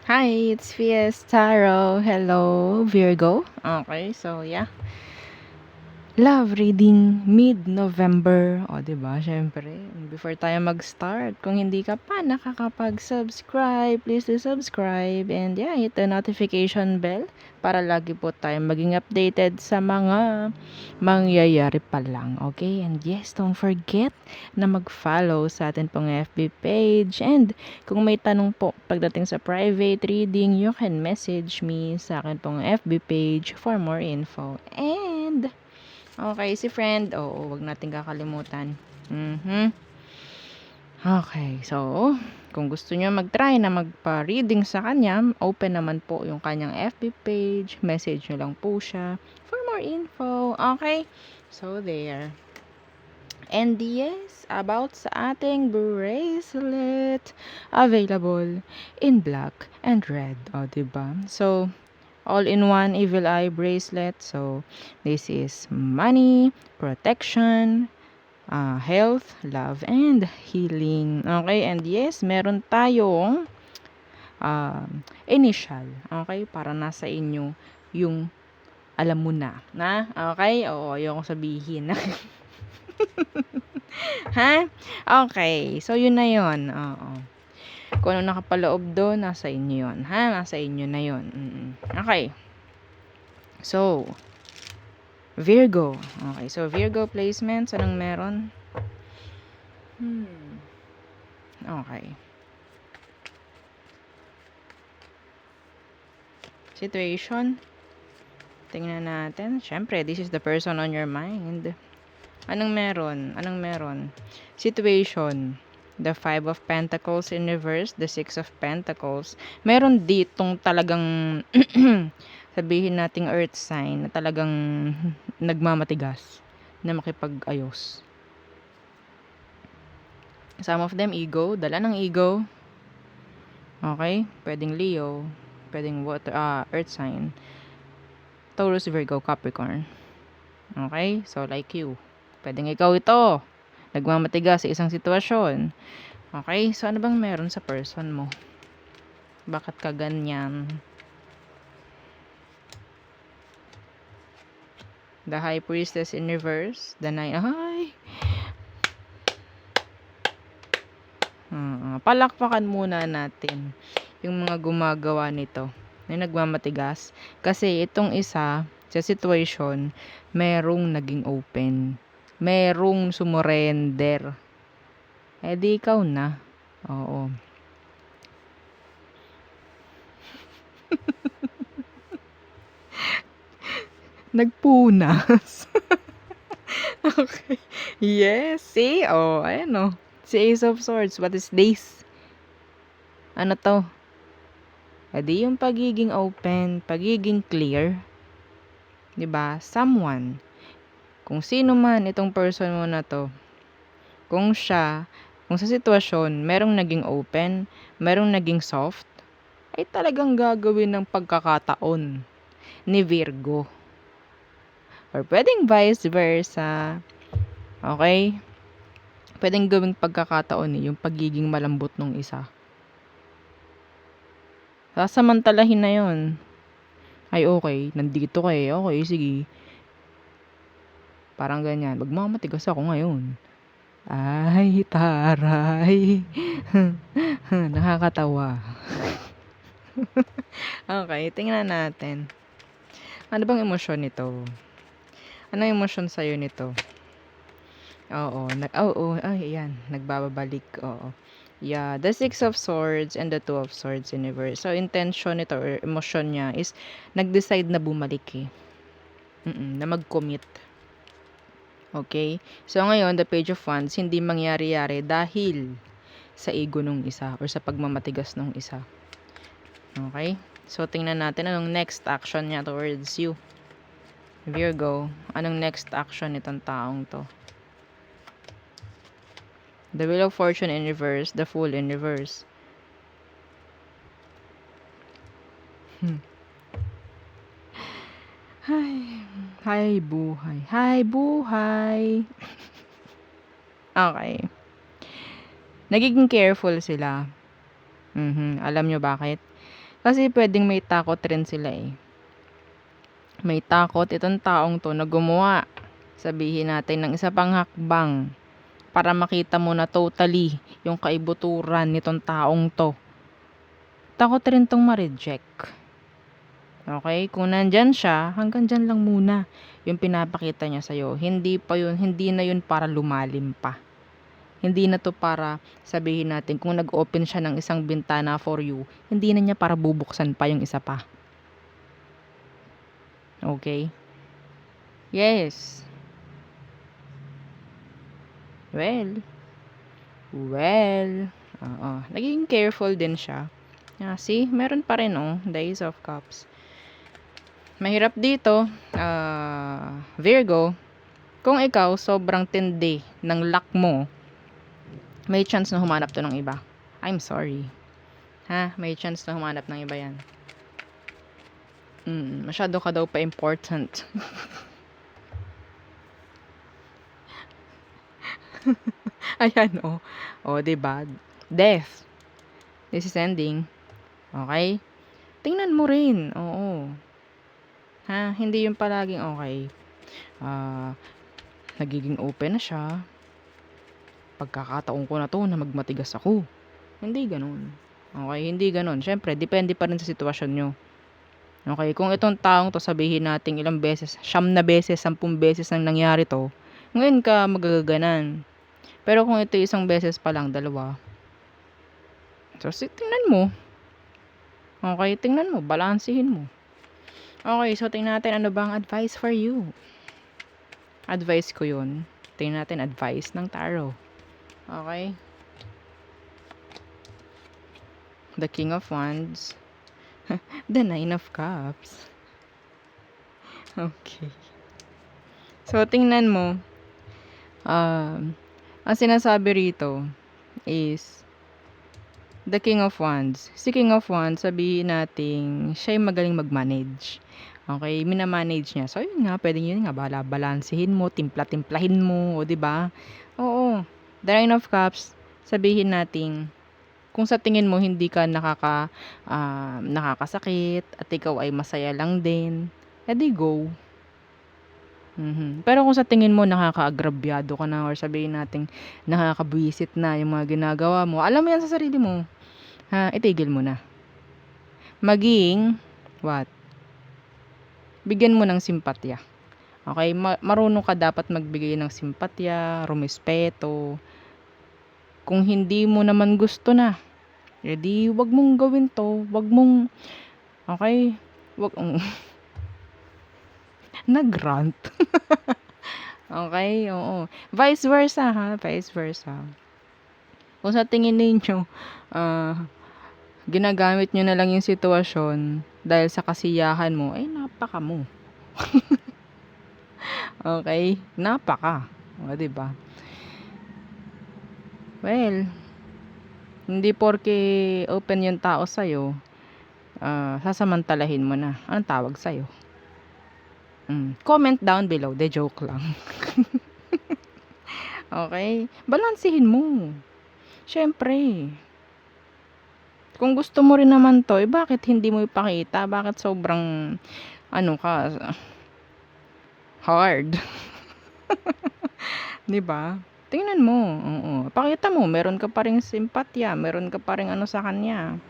Hi, it's Fiestaro. Hello, Virgo. Okay, so yeah. Love reading mid-November. O, diba? Syempre, before tayo mag-start, kung hindi ka pa nakakapag-subscribe, please do subscribe. And yeah, hit the notification bell para lagi po tayo maging updated sa mga mangyayari pa lang. Okay? And yes, don't forget na mag-follow sa atin pong FB page. And kung may tanong po pagdating sa private reading, you can message me sa akin pong FB page for more info. And okay, si friend, oo, wag natin kakalimutan. Okay, so, kung gusto nyo mag-try na magpa-reading sa kanya, open naman po yung kanyang FB page. Message nyo lang po siya for more info. Okay? So, there. And yes, about sa ating bracelet, available in black and red. O, diba? So, all-in-one evil eye bracelet. So, this is money, protection, health, love, and healing. Okay, and yes, meron tayong initial. Okay, para nasa inyo yung alam mo na. Okay? Oo, ayoko sabihin. Ha? Okay, so yun na yun. Oo. Kung ano nakapaloob doon, nasa inyo yun. Ha? Nasa inyo na yun. Okay. So, Virgo. Okay, so Virgo placements, anong meron? Okay. Situation. Tingnan natin. Siyempre, this is the person on your mind. Anong meron? Anong meron? Situation. The Five of Pentacles in reverse. The Six of Pentacles. Meron ditong talagang sabihin nating earth sign na talagang nagmamatigas na makipag-ayos. Some of them ego, dala ng ego. Okay? Pwedeng Leo, pwedeng water, earth sign. Taurus, Virgo, Capricorn. Okay? So like you. Pwedeng ikaw ito. Nagmamatigas sa isang sitwasyon. Okay? So ano bang meron sa person mo? Bakit ka ganyan? The High Priestess in reverse. The Nine. Ay! Palakpakan muna natin yung mga gumagawa nito na nagmamatigas kasi itong isa sa situation merong naging open, merong sumurrender, di ikaw na. Oo. Nagpunas. Okay, yes, see, ayan si Ace of Swords. What is this? Ano to? Di yung pagiging open, pagiging clear. 'Di ba? Someone, kung sino man itong person mo na to, kung sa sitwasyon merong naging open, merong naging soft, ay talagang gagawin ng pagkakataon ni Virgo. Or pwedeng vice versa. Okay? Pwedeng gawing pagkakataon yung pagiging malambot ng isa. Sasamantalahin na yon. Ay okay, nandito ka okay, sige. Parang ganyan, magmamatigas ako ngayon. Ay, taray. Nakakatawa. Okay, tingnan natin. Ano bang emosyon nito? Ano emosyon sa'yo nito? Ayan, nagbabalik, oo. Yeah, the Six of Swords and the Two of Swords in reverse. So, intention nito or emosyon niya is nag-decide na bumalik na mag-commit. Okay? So, ngayon, the Page of Wands, hindi mangyari-yari dahil sa ego nung isa or sa pagmamatigas nung isa. Okay? So, tingnan natin anong next action niya towards you. Virgo, anong next action nitong taong to? The Wheel of Fortune in reverse, the Fool in reverse. Hi buhay. Hi buhay. Okay. Nagiging careful sila. Alam nyo bakit? Kasi pwedeng may takot rin sila eh. May takot itong taong to na gumawa, sabihin natin, ng isa pang hakbang para makita mo na totally yung kaibuturan nitong taong to. Takot rin tong ma-reject. Okay? Kung nandyan siya, hanggang dyan lang muna yung pinapakita niya sa'yo. Hindi na yun para lumalim pa. Hindi na to para sabihin natin kung nag-open siya ng isang bintana for you, hindi na niya para bubuksan pa yung isa pa. Okay? Yes. Well. Oo. Naging careful din siya. See, meron pa rin the Ace of Cups. Mahirap dito, Virgo, kung ikaw sobrang tindi ng luck mo, may chance na humanap to ng iba. I'm sorry. May chance na humanap ng iba yan. Masyado ka daw pa important. Ayan, diba? Death. This is ending. Okay? Tingnan mo rin. Oo. Hindi yung palaging okay. Nagiging open na siya. Pagkakataon ko na to na magmatigas ako. Hindi ganun. Okay? Hindi ganun. Syempre, depende pa rin sa sitwasyon nyo. Okay? Kung itong taong to sabihin natin ilang beses, 9 beses, 10 beses nang nangyari to, ngayon ka magagaganan. Pero kung ito isang beses pa lang, 2, so tingnan mo. Okay? Tingnan mo. Balansehin mo. Okay, so tingnan natin ano bang advice for you. Advice ko yun. Tingnan natin advice ng tarot. Okay? The King of Wands. The 9 of Cups. Okay. So, tingnan mo. Ang sinasabi rito is the King of Wands. Si King of Wands, sabihin natin, siya yung magaling mag-manage. Okay, minamanage niya. So, yun nga, pwedeng yun nga, balansehin mo, timpla-timplahin mo, o diba? Oo. The Nine of Cups, sabihin natin, kung sa tingin mo hindi ka nakakasakit, at ikaw ay masaya lang din, edi go. Pero kung sa tingin mo nakakaagrabyado ka na, or sabihin natin, nakakabwisit na yung mga ginagawa mo, alam mo yan sa sarili mo, itigil mo na. Maging, bigyan mo ng simpatya. Okay? Marunong ka dapat magbigay ng simpatya, rumespeto. Kung hindi mo naman gusto na, edi wag mong gawin to. Wag mong, okay? Wag, nag-rant. Okay? Oo. Vice versa, vice versa. Kung sa tingin ninyo, ginagamit nyo na lang yung sitwasyon dahil sa kasiyahan mo, napaka mo. Okay? Napaka. O, diba? Well, hindi porke open yung tao sa'yo, sasamantalahin mo na. Anong tawag sa'yo? Comment down below. De joke lang. Okay? Balansehin mo. Syempre. Kung gusto mo rin naman to, bakit hindi mo ipakita? Bakit sobrang, hard? Diba? Tingnan mo. Oo. Pakita mo, meron ka pa ring simpatya, meron ka pa ring sa kanya.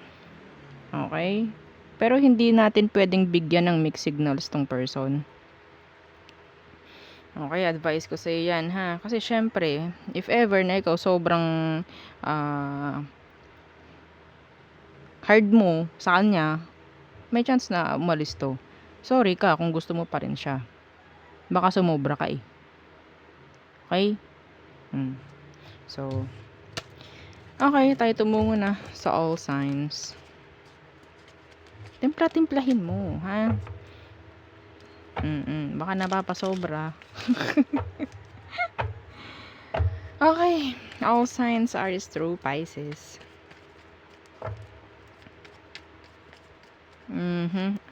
Okay? Pero hindi natin pwedeng bigyan ng mixed signals tong person. Okay, advice ko sa iyo yan, Kasi syempre, if ever na ikaw sobrang hard mo sa kanya, may chance na umalis to. Sorry ka kung gusto mo pa rin siya. Baka sumobra ka eh. Okay? So, okay, tayo tumungo na sa all signs. Timpla-timplahin mo, baka napapasobra. Okay, all signs are true, Pisces.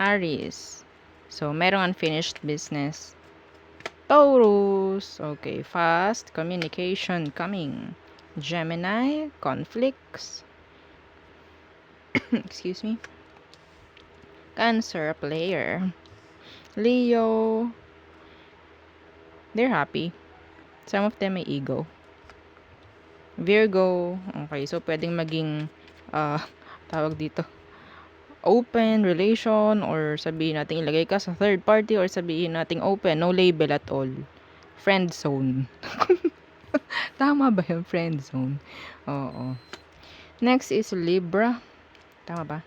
Aries. So, merong unfinished business. Taurus. Okay, fast communication coming. Gemini, conflicts. Excuse me. Cancer, a player. Leo, they're happy. Some of them may ego. Virgo, okay, so pwedeng maging tawag dito, open relation, or sabihin natin ilagay ka sa third party, or sabihin natin open, no label at all. Friend zone. Tama ba yung friend zone? Oo. Next is Libra. Tama ba?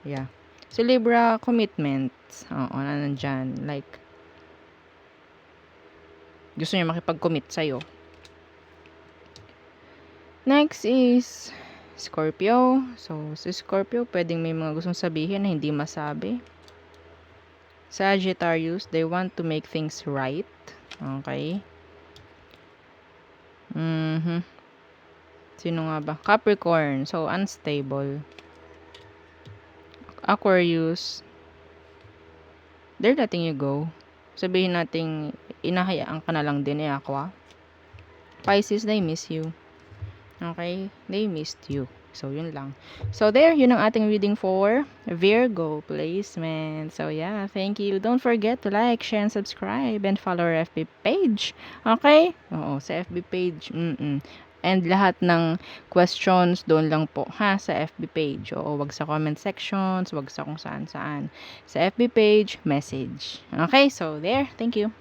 Yeah. So Libra, commitments. Oo, nandyan. Like, gusto niya makipag-commit sa'yo. Next is Scorpio. So, sa Scorpio, pwedeng may mga gustong sabihin na hindi masabi. Sagittarius, they want to make things right. Okay. Sino nga ba? Capricorn, so unstable. Aquarius, they're letting you go. Sabihin nating inahayaan ka na lang din eh, Aqua. Pisces, they miss you. Okay? They missed you. So, yun lang. So, there, yun ang ating reading for Virgo placement. So, yeah, thank you. Don't forget to like, share, and subscribe, and follow our FB page. Okay? Oo, sa FB page. And lahat ng questions, doon lang po, ha, sa FB page. Oo, wag sa comment sections, wag sa kung saan-saan. Sa FB page, message. Okay? So, there. Thank you.